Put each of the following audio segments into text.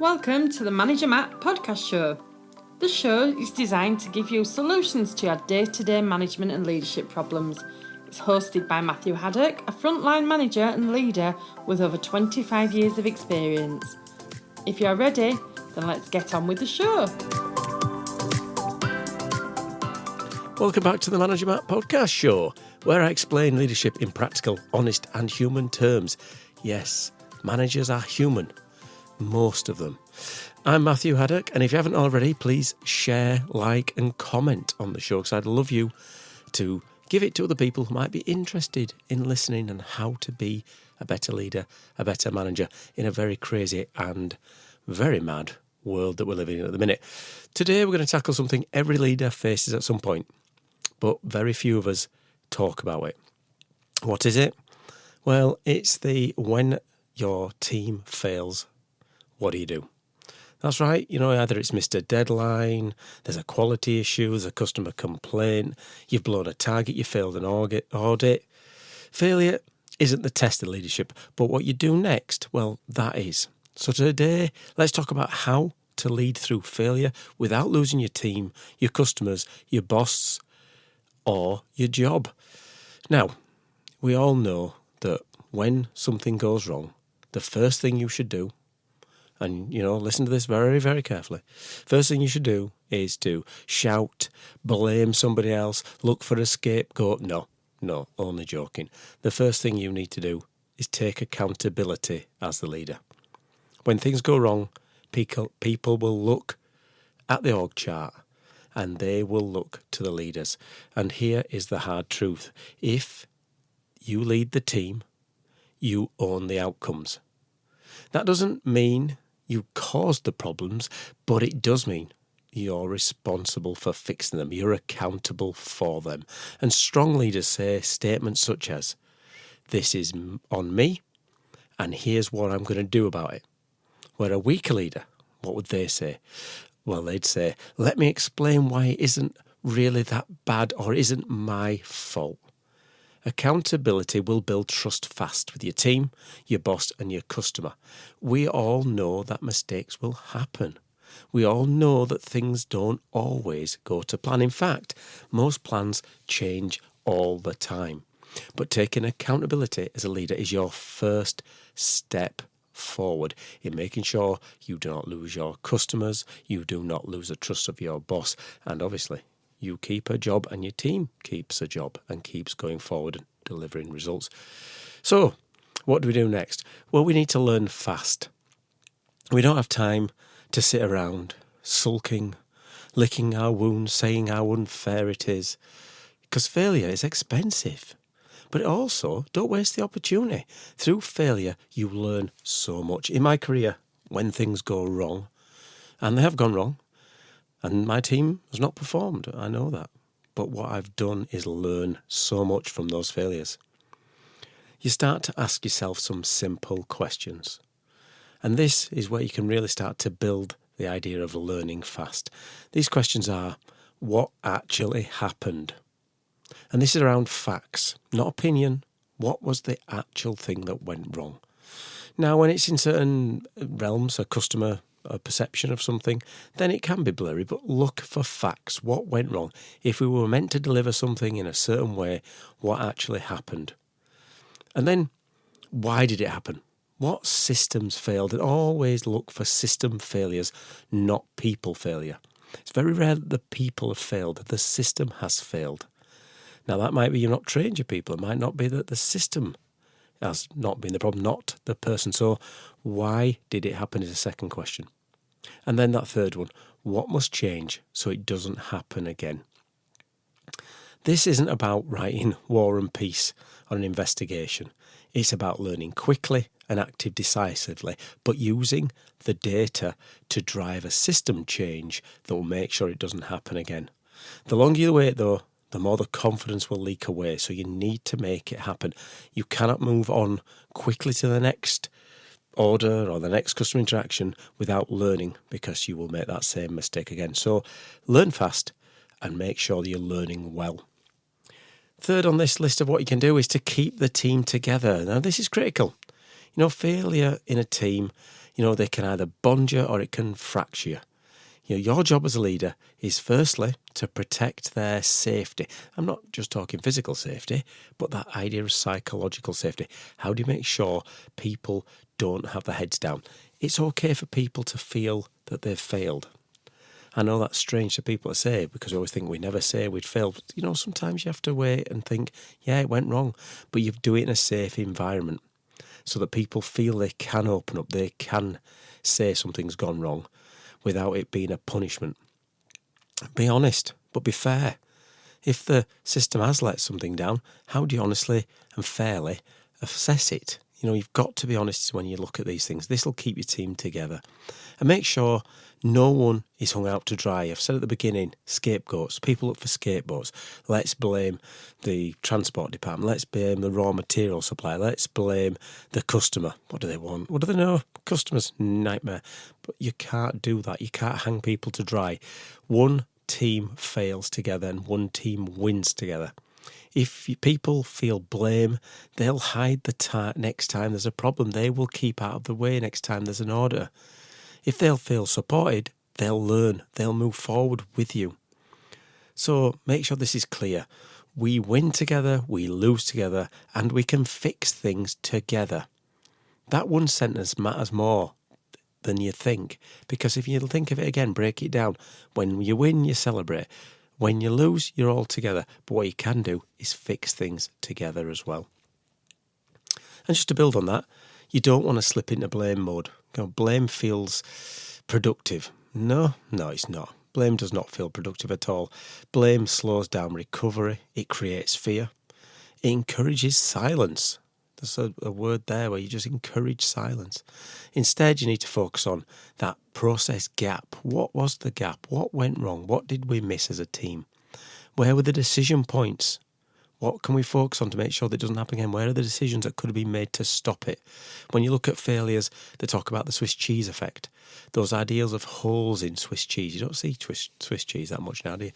Welcome to the Manager Matt podcast show. The show is designed to give you solutions to your day-to-day management and leadership problems. It's hosted by Matthew Haddock, a frontline manager and leader with over 25 years of experience. If you're ready, then let's get on with the show. Welcome back to the Manager Matt podcast show, where I explain leadership in practical, honest and human terms. Yes, managers are human. Most of them. I'm Matthew Haddock, and if you haven't already, please share, like and comment on the show, because I'd love you to give it to other people who might be interested in listening and how to be a better leader, a better manager in a very crazy and very mad world that we're living in at the minute. Today we're going to tackle something every leader faces at some point, but very few of us talk about it. What is it? Well, it's the when your team fails, what do you do? That's right, either it's missed a deadline, there's a quality issue, there's a customer complaint, you've blown a target, you failed an audit. Failure isn't the test of leadership, but what you do next, well, that is. So today, let's talk about how to lead through failure without losing your team, your customers, your boss, or your job. Now, we all know that when something goes wrong, the first thing you should do, and, listen to this very, very carefully. First thing you should do is to shout, blame somebody else, look for a scapegoat. No, only joking. The first thing you need to do is take accountability as the leader. When things go wrong, people will look at the org chart and they will look to the leaders. And here is the hard truth. If you lead the team, you own the outcomes. That doesn't mean you caused the problems, but it does mean you're responsible for fixing them. You're accountable for them. And strong leaders say statements such as, this is on me, and here's what I'm going to do about it. Where a weaker leader, what would they say? Well, they'd say, let me explain why it isn't really that bad or isn't my fault. Accountability will build trust fast with your team, your boss and your customer. We all know that mistakes will happen. We all know that things don't always go to plan. In fact, most plans change all the time. But taking accountability as a leader is your first step forward in making sure you do not lose your customers, you do not lose the trust of your boss, and obviously you keep a job and your team keeps a job and keeps going forward and delivering results. So, what do we do next? Well, we need to learn fast. We don't have time to sit around sulking, licking our wounds, saying how unfair it is, because failure is expensive. But also, don't waste the opportunity. Through failure, you learn so much. In my career, when things go wrong, and they have gone wrong, and my team has not performed, I know that. But what I've done is learn so much from those failures. You start to ask yourself some simple questions. And this is where you can really start to build the idea of learning fast. These questions are, what actually happened? And this is around facts, not opinion. What was the actual thing that went wrong? Now, when it's in certain realms, a customer a perception of something, then it can be blurry, but look for facts. What went wrong? If we were meant to deliver something in a certain way, what actually happened? And then, why did it happen? What systems failed? And always look for system failures, not people failure. It's very rare that the people have failed, the system has failed. Now, that might be you've not trained your people. It might not be that the system has not been the problem, not the person. So why did it happen is a second question. And then that third one, what must change so it doesn't happen again? This isn't about writing War and Peace or an investigation. It's about learning quickly and acting decisively, but using the data to drive a system change that will make sure it doesn't happen again. The longer you wait, though, the more the confidence will leak away. So you need to make it happen. You cannot move on quickly to the next order or the next customer interaction without learning, because you will make that same mistake again. So learn fast and make sure that you're learning well. Third on this list of what you can do is to keep the team together. Now, this is critical. Failure in a team, They can either bond you or it can fracture you. Your job as a leader is firstly to protect their safety. I'm not just talking physical safety, but that idea of psychological safety. How do you make sure people don't have their heads down? It's okay for people to feel that they've failed. I know that's strange for people to say because we always think we never say we'd failed. But, sometimes you have to wait and think, yeah, it went wrong. But you do it in a safe environment so that people feel they can open up, they can say something's gone wrong without it being a punishment. Be honest, but be fair. If the system has let something down, how do you honestly and fairly assess it? You've got to be honest when you look at these things. This will keep your team together. And make sure no one is hung out to dry. I've said at the beginning, scapegoats. People look for scapegoats. Let's blame the transport department. Let's blame the raw material supplier. Let's blame the customer. What do they want? What do they know? Customers, nightmare. But you can't do that. You can't hang people to dry. One team fails together and one team wins together. If people feel blame, they'll hide next time there's a problem. They will keep out of the way next time there's an order. If they'll feel supported, they'll learn. They'll move forward with you. So make sure this is clear. We win together, we lose together, and we can fix things together. That one sentence matters more than you think, because if you think of it again, break it down. When you win, you celebrate. When you lose, you're all together. But what you can do is fix things together as well. And just to build on that, you don't want to slip into blame mode. Blame feels productive. No, it's not. Blame does not feel productive at all. Blame slows down recovery. It creates fear. It encourages silence. There's a word there where you just encourage silence. Instead, you need to focus on that process gap. What was the gap? What went wrong? What did we miss as a team? Where were the decision points? What can we focus on to make sure that it doesn't happen again? Where are the decisions that could have been made to stop it? When you look at failures, they talk about the Swiss cheese effect. Those ideals of holes in Swiss cheese. You don't see Swiss cheese that much now, do you?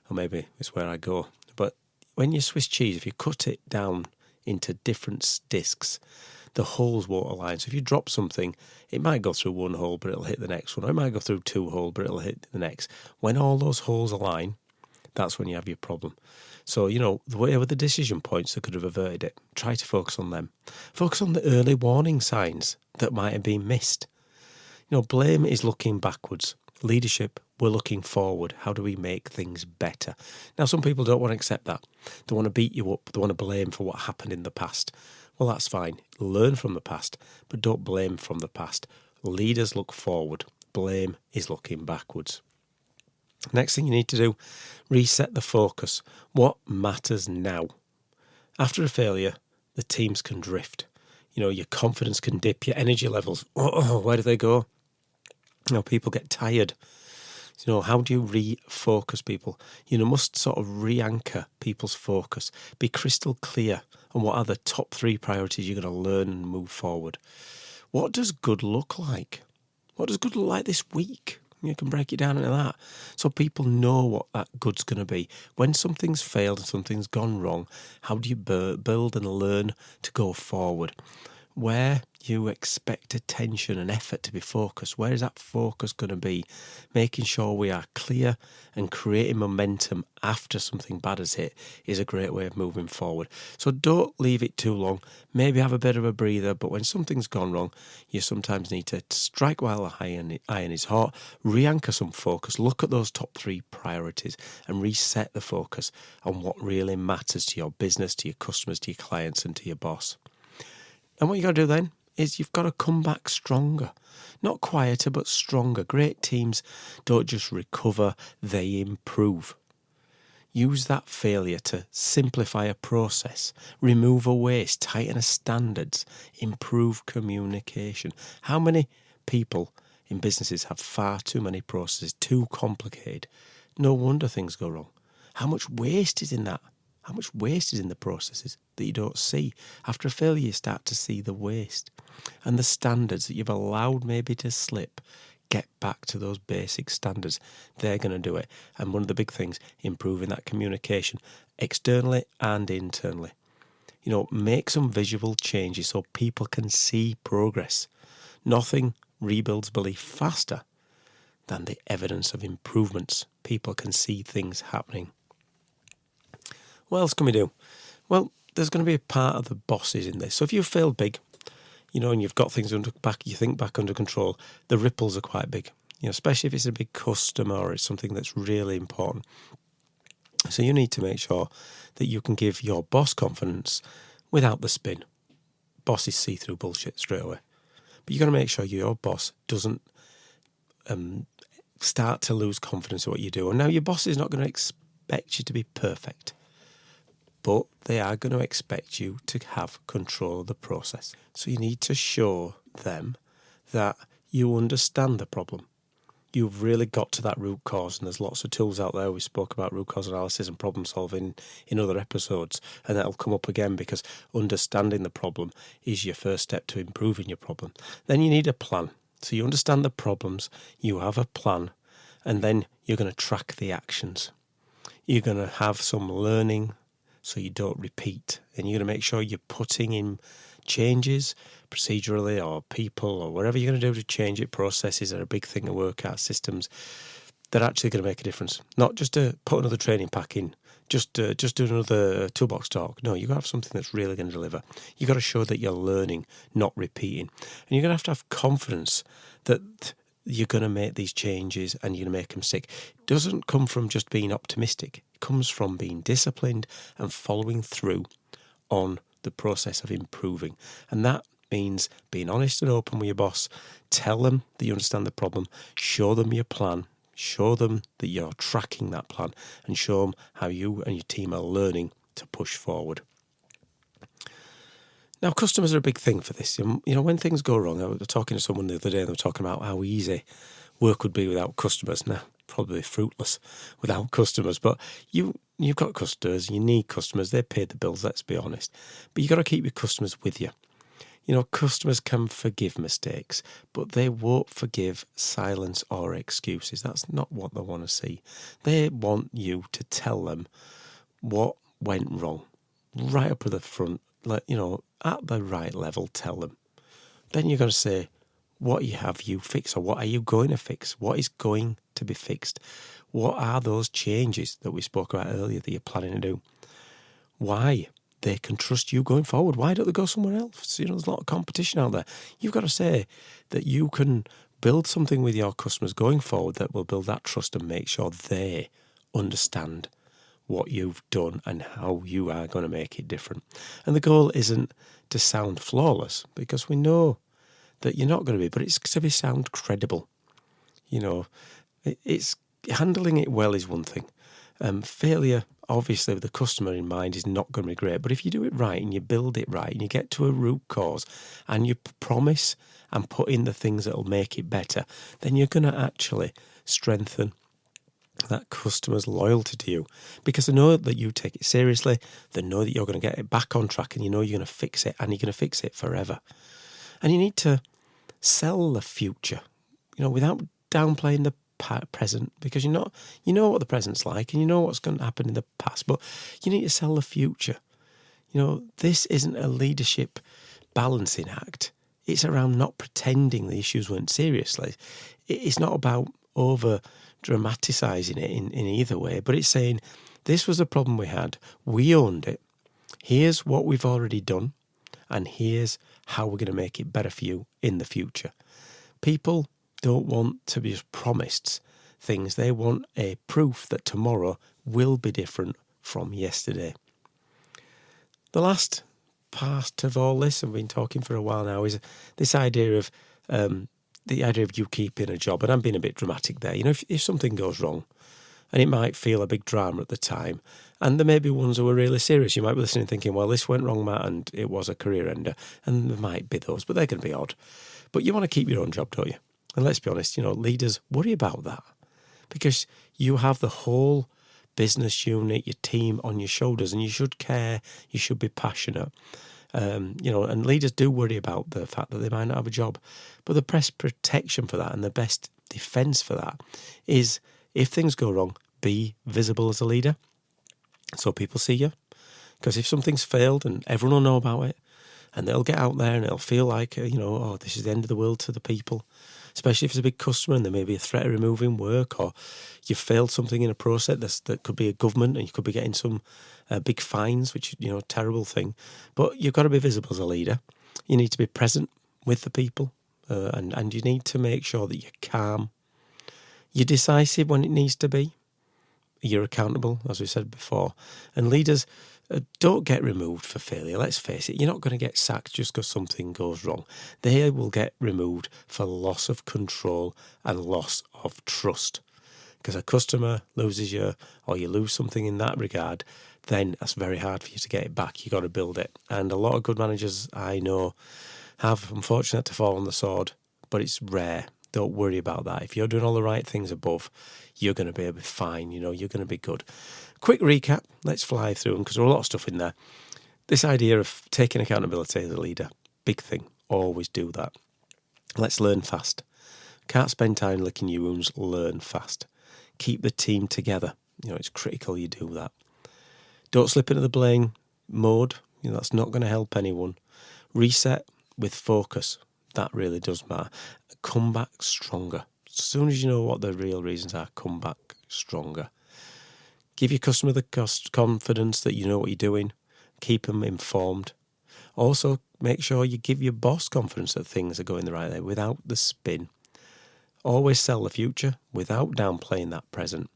Or maybe it's where I go. But when you Swiss cheese, if you cut it down into different discs, the holes won't align. So if you drop something, it might go through one hole, but it'll hit the next one. Or it might go through two holes, but it'll hit the next. When all those holes align, that's when you have your problem. So, where were the decision points that could have averted it? Try to focus on them. Focus on the early warning signs that might have been missed. Blame is looking backwards. Leadership, we're looking forward. How do we make things better? Now, some people don't want to accept that. They want to beat you up. They want to blame for what happened in the past. Well, that's fine. Learn from the past, but don't blame from the past. Leaders look forward. Blame is looking backwards. Next thing you need to do, reset the focus. What matters now? After a failure, the teams can drift. Your confidence can dip, your energy levels. Where do they go? People get tired. How do you refocus people? You must sort of re-anchor people's focus. Be crystal clear on what are the top 3 priorities you're going to learn and move forward. What does good look like? What does good look like this week? You can break it down into that so people know what that good's going to be. When something's failed and something's gone wrong, how do you build and learn to go forward? Where you expect attention and effort to be focused, where is that focus going to be? Making sure we are clear and creating momentum after something bad has hit is a great way of moving forward. So don't leave it too long. Maybe have a bit of a breather, but when something's gone wrong, you sometimes need to strike while the iron is hot, re-anchor some focus, look at those top 3 priorities and reset the focus on what really matters to your business, to your customers, to your clients and to your boss. And what you got to do then is you've got to come back stronger. Not quieter, but stronger. Great teams don't just recover, they improve. Use that failure to simplify a process, remove a waste, tighten a standards, improve communication. How many people in businesses have far too many processes, too complicated? No wonder things go wrong. How much waste is in that? How much waste is in the processes that you don't see? After a failure, you start to see the waste. And the standards that you've allowed maybe to slip, get back to those basic standards. They're going to do it. And one of the big things, improving that communication, externally and internally. Make some visual changes so people can see progress. Nothing rebuilds belief faster than the evidence of improvements. People can see things happening. What else can we do? Well, there's going to be a part of the bosses in this. So if you failed big, and you've got things back under control, the ripples are quite big. Especially if it's a big customer or it's something that's really important. So you need to make sure that you can give your boss confidence without the spin. Bosses see through bullshit straight away. But you've got to make sure your boss doesn't start to lose confidence in what you do. And now your boss is not going to expect you to be perfect, but they are going to expect you to have control of the process. So you need to show them that you understand the problem. You've really got to that root cause, and there's lots of tools out there. We spoke about root cause analysis and problem solving in other episodes, and that'll come up again because understanding the problem is your first step to improving your problem. Then you need a plan. So you understand the problems, you have a plan, and then you're going to track the actions. You're going to have some learning so you don't repeat, and you're going to make sure you're putting in changes procedurally or people or whatever you're going to do to change it. Processes are a big thing to work at, systems. They're actually going to make a difference. Not just to put another training pack in, just do another toolbox talk. No, you've got to have something that's really going to deliver. You've got to show that you're learning, not repeating. And you're going to have confidence that you're going to make these changes and you're going to make them stick. It doesn't come from just being optimistic. It comes from being disciplined and following through on the process of improving. And that means being honest and open with your boss. Tell them that you understand the problem. Show them your plan. Show them that you're tracking that plan, and show them how you and your team are learning to push forward. Now, customers are a big thing for this. When things go wrong, I was talking to someone the other day, and they were talking about how easy work would be without customers. Now, probably fruitless without customers, but you've got customers, you need customers, they pay the bills, let's be honest. But you've got to keep your customers with you. Customers can forgive mistakes, but they won't forgive silence or excuses. That's not what they want to see. They want you to tell them what went wrong, right up at the front, at the right level, tell them. Then you're going to say, what have you fixed, or what are you going to fix? What is going to be fixed? What are those changes that we spoke about earlier that you're planning to do? Why? They can trust you going forward. Why don't they go somewhere else? There's a lot of competition out there. You've got to say that you can build something with your customers going forward that will build that trust and make sure they understand what you've done and how you are going to make it different. And the goal isn't to sound flawless, because we know that you're not going to be, but it's to sound credible. It's handling it well is one thing. Failure, obviously, with the customer in mind, is not going to be great. But if you do it right and you build it right and you get to a root cause and you promise and put in the things that will make it better, then you're going to actually strengthen that customer's loyalty to you, because they know that you take it seriously. They know that you're going to get it back on track, and you know you're going to fix it, and you're going to fix it forever. And you need to sell the future, without downplaying the present, because you know what the present's like, and you know what's going to happen in the past, but you need to sell the future. This isn't a leadership balancing act. It's around not pretending the issues weren't seriously. It's not about over dramatising it in either way, but it's saying, this was a problem we had, we owned it, here's what we've already done, and here's how we're going to make it better for you in the future. People don't want to be just promised things. They want a proof that tomorrow will be different from yesterday. The last part of all this, I've been talking for a while now, is this idea of you keeping a job. And I'm being a bit dramatic there. If something goes wrong, and it might feel a big drama at the time, and there may be ones who are really serious. You might be listening thinking, well, this went wrong, Matt, and it was a career ender. And there might be those, but they're going to be odd. But you want to keep your own job, don't you? And let's be honest, leaders worry about that, because you have the whole business unit, your team on your shoulders, and you should care, you should be passionate. And leaders do worry about the fact that they might not have a job. But the best protection for that and the best defence for that is, if things go wrong, be visible as a leader so people see you. Because if something's failed, and everyone will know about it, And they'll get out there and it'll feel like, oh, this is the end of the world to the people, especially if it's a big customer and there may be a threat of removing work, or you've failed something in a process that could be a government and you could be getting some big fines, which is, a terrible thing. But you've got to be visible as a leader. You need to be present with the people and you need to make sure that you're calm. You're decisive when it needs to be. You're accountable, as we said before. And leaders don't get removed for failure. Let's face it, you're not going to get sacked just because something goes wrong. They will get removed for loss of control and loss of trust. Because a customer loses you, or you lose something in that regard, then that's very hard for you to get it back. You've got to build it. And a lot of good managers I know have, unfortunately, to fall on the sword, but it's rare. Don't worry about that. If you're doing all the right things above, you're going to be fine. You're going to be good. Quick recap. Let's fly through them because there's a lot of stuff in there. This idea of taking accountability as a leader, big thing. Always do that. Let's learn fast. Can't spend time licking your wounds. Learn fast. Keep the team together. It's critical you do that. Don't slip into the blame mode. That's not going to help anyone. Reset with focus. That really does matter. Come back stronger. As soon as you know what the real reasons are, come back stronger. Give your customer the confidence that you know what you're doing. Keep them informed. Also, make sure you give your boss confidence that things are going the right way without the spin. Always sell the future without downplaying that present.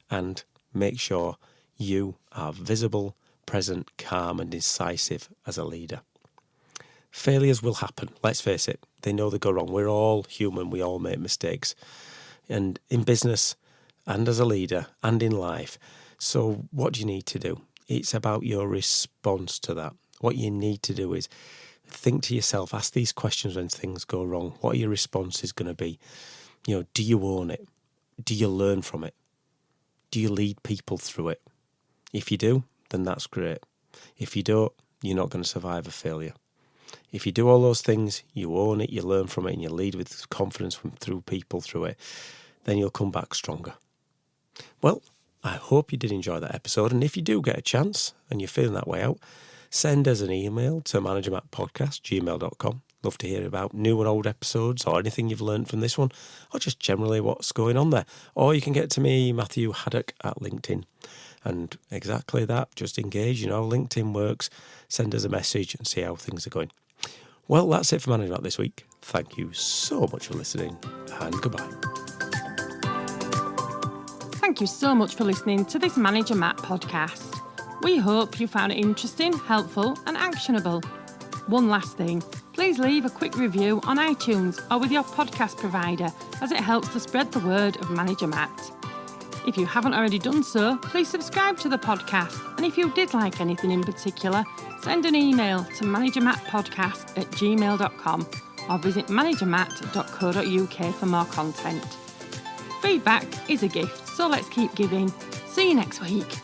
And make sure you are visible, present, calm and decisive as a leader. Failures will happen. Let's face it. They know they go wrong. We're all human. We all make mistakes. And in business and as a leader and in life. So what do you need to do? It's about your response to that. What you need to do is think to yourself, ask these questions when things go wrong. What are your responses going to be? Do you own it? Do you learn from it? Do you lead people through it? If you do, then that's great. If you don't, you're not going to survive a failure. If you do all those things, you own it, you learn from it, and you lead with confidence through people through it, then you'll come back stronger. Well, I hope you did enjoy that episode. And if you do get a chance and you're feeling that way out, send us an email to managermattpodcast@gmail.com. Love to hear about new and old episodes or anything you've learned from this one, or just generally what's going on there. Or you can get to me, Matthew Haddock, at LinkedIn. And exactly that, just engage. LinkedIn works. Send us a message and see how things are going. Well, that's it for Manager Matt this week. Thank you so much for listening, and goodbye. Thank you so much for listening to this Manager Matt podcast. We hope you found it interesting, helpful and actionable. One last thing, please leave a quick review on iTunes or with your podcast provider, as it helps to spread the word of Manager Matt. If you haven't already done so, please subscribe to the podcast. And if you did like anything in particular, send an email to managermattpodcast@gmail.com or visit managermatt.co.uk for more content. Feedback is a gift, so let's keep giving. See you next week.